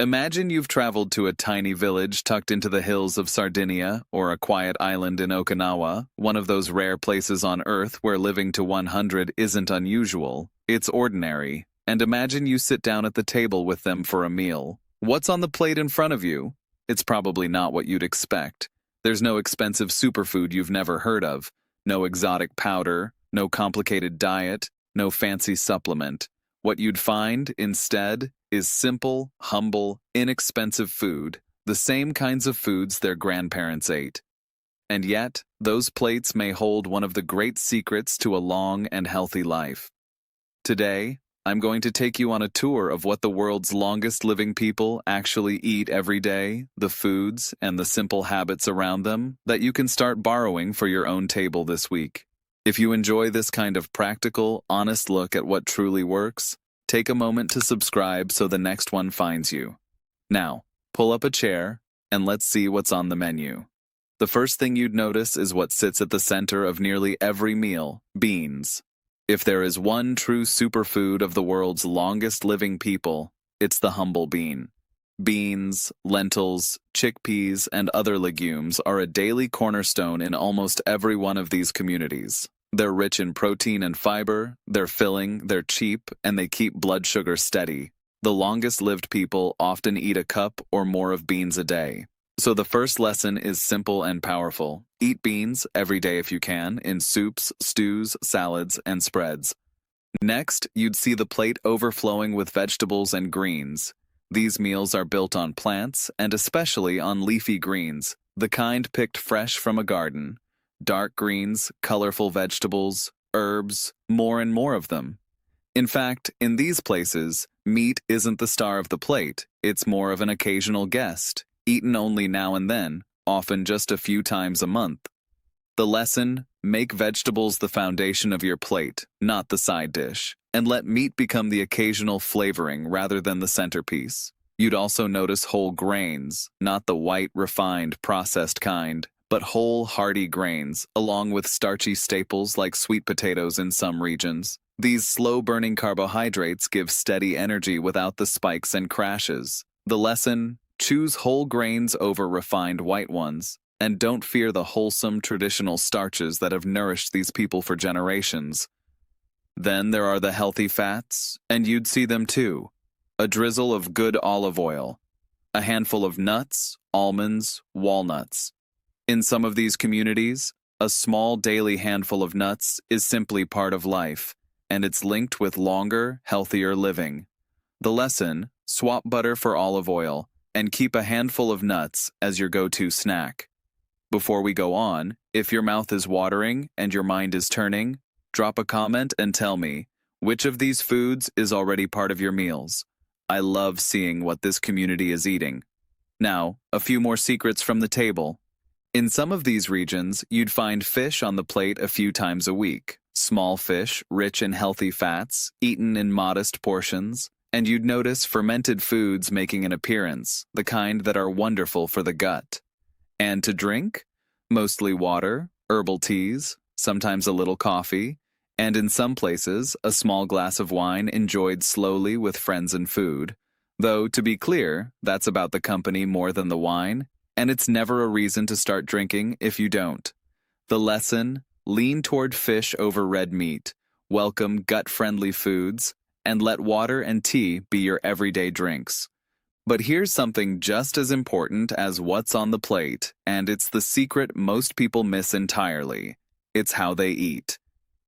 Imagine you've traveled to a tiny village tucked into the hills of Sardinia or a quiet island in Okinawa, one of those rare places on Earth where living to 100 isn't unusual, it's ordinary. And imagine you sit down at the table with them for a meal. What's on the plate in front of you? It's probably not what you'd expect. There's no expensive superfood you've never heard of, no exotic powder, no complicated diet, no fancy supplement. What you'd find, instead, is simple, humble, inexpensive food, the same kinds of foods their grandparents ate. And yet, those plates may hold one of the great secrets to a long and healthy life. Today, I'm going to take you on a tour of what the world's longest living people actually eat every day, the foods and the simple habits around them that you can start borrowing for your own table this week. If you enjoy this kind of practical, honest look at what truly works, take a moment to subscribe so the next one finds you. Now, pull up a chair, and let's see what's on the menu. The first thing you'd notice is what sits at the center of nearly every meal: beans. If there is one true superfood of the world's longest living people, it's the humble bean. Beans, lentils, chickpeas, and other legumes are a daily cornerstone in almost every one of these communities. They're rich in protein and fiber, they're filling, they're cheap, and they keep blood sugar steady. The longest-lived people often eat a cup or more of beans a day. So the first lesson is simple and powerful. Eat beans every day if you can, in soups, stews, salads, and spreads. Next, you'd see the plate overflowing with vegetables and greens. These meals are built on plants, and especially on leafy greens, the kind picked fresh from a garden. Dark greens, colorful vegetables, herbs, more and more of them. In fact, in these places, meat isn't the star of the plate, it's more of an occasional guest, eaten only now and then, often just a few times a month. The lesson: make vegetables the foundation of your plate, not the side dish, and let meat become the occasional flavoring rather than the centerpiece. You'd also notice whole grains, not the white, refined, processed kind, but whole, hearty grains, along with starchy staples like sweet potatoes in some regions. These slow-burning carbohydrates give steady energy without the spikes and crashes. The lesson: choose whole grains over refined white ones, and don't fear the wholesome traditional starches that have nourished these people for generations. Then there are the healthy fats, and you'd see them too. A drizzle of good olive oil, a handful of nuts, almonds, walnuts. In some of these communities, a small daily handful of nuts is simply part of life, and it's linked with longer, healthier living. The lesson: swap butter for olive oil, and keep a handful of nuts as your go-to snack. Before we go on, if your mouth is watering and your mind is turning, drop a comment and tell me, which of these foods is already part of your meals? I love seeing what this community is eating. Now, a few more secrets from the table. In some of these regions, you'd find fish on the plate a few times a week. Small fish, rich in healthy fats, eaten in modest portions. And you'd notice fermented foods making an appearance, the kind that are wonderful for the gut. And to drink? Mostly water, herbal teas, sometimes a little coffee, and in some places, a small glass of wine enjoyed slowly with friends and food. Though, to be clear, that's about the company more than the wine, and it's never a reason to start drinking if you don't. The lesson: lean toward fish over red meat, welcome gut-friendly foods, and let water and tea be your everyday drinks. But here's something just as important as what's on the plate, and it's the secret most people miss entirely. It's how they eat.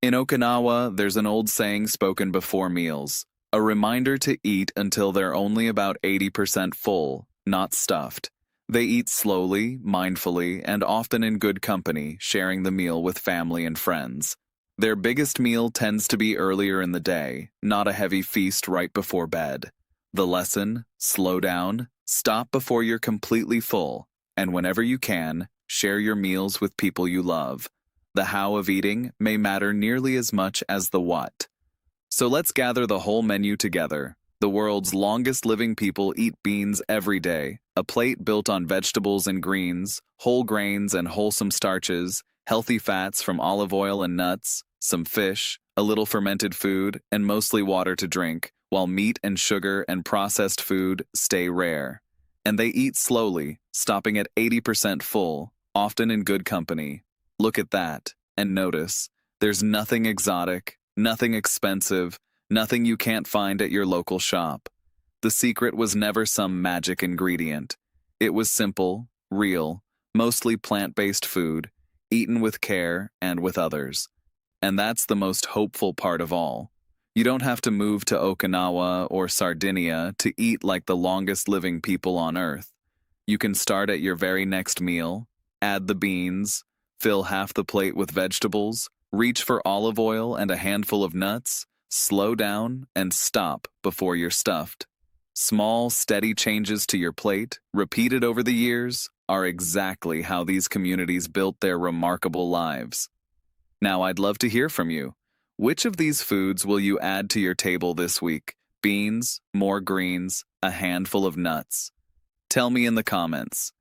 In Okinawa, there's an old saying spoken before meals, a reminder to eat until they're only about 80% full, not stuffed. They eat slowly, mindfully, and often in good company, sharing the meal with family and friends. Their biggest meal tends to be earlier in the day, not a heavy feast right before bed. The lesson: slow down, stop before you're completely full, and whenever you can, share your meals with people you love. The how of eating may matter nearly as much as the what. So let's gather the whole menu together. The world's longest living people eat beans every day, a plate built on vegetables and greens, whole grains and wholesome starches, healthy fats from olive oil and nuts, some fish, a little fermented food, and mostly water to drink, while meat and sugar and processed food stay rare. And they eat slowly, stopping at 80% full, often in good company. Look at that, and notice, there's nothing exotic, nothing expensive, nothing you can't find at your local shop. The secret was never some magic ingredient. It was simple, real, mostly plant-based food, eaten with care and with others. And that's the most hopeful part of all. You don't have to move to Okinawa or Sardinia to eat like the longest living people on Earth. You can start at your very next meal, add the beans, fill half the plate with vegetables, reach for olive oil and a handful of nuts, slow down, and stop before you're stuffed. Small, steady changes to your plate, repeated over the years, are exactly how these communities built their remarkable lives. Now, I'd love to hear from you. Which of these foods will you add to your table this week? Beans, more greens, a handful of nuts? Tell me in the comments.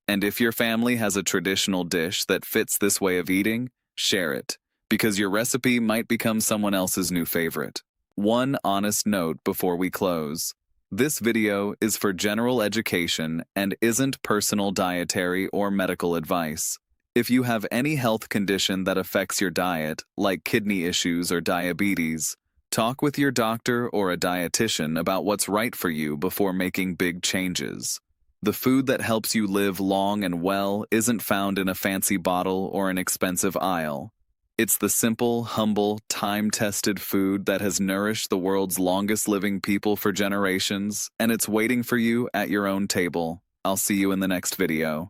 And if your family has a traditional dish that fits this way of eating, share it, because your recipe might become someone else's new favorite. One honest note before we close. This video is for general education and isn't personal dietary or medical advice. If you have any health condition that affects your diet, like kidney issues or diabetes, talk with your doctor or a dietitian about what's right for you before making big changes. The food that helps you live long and well isn't found in a fancy bottle or an expensive aisle. It's the simple, humble, time-tested food that has nourished the world's longest-living people for generations, and it's waiting for you at your own table. I'll see you in the next video.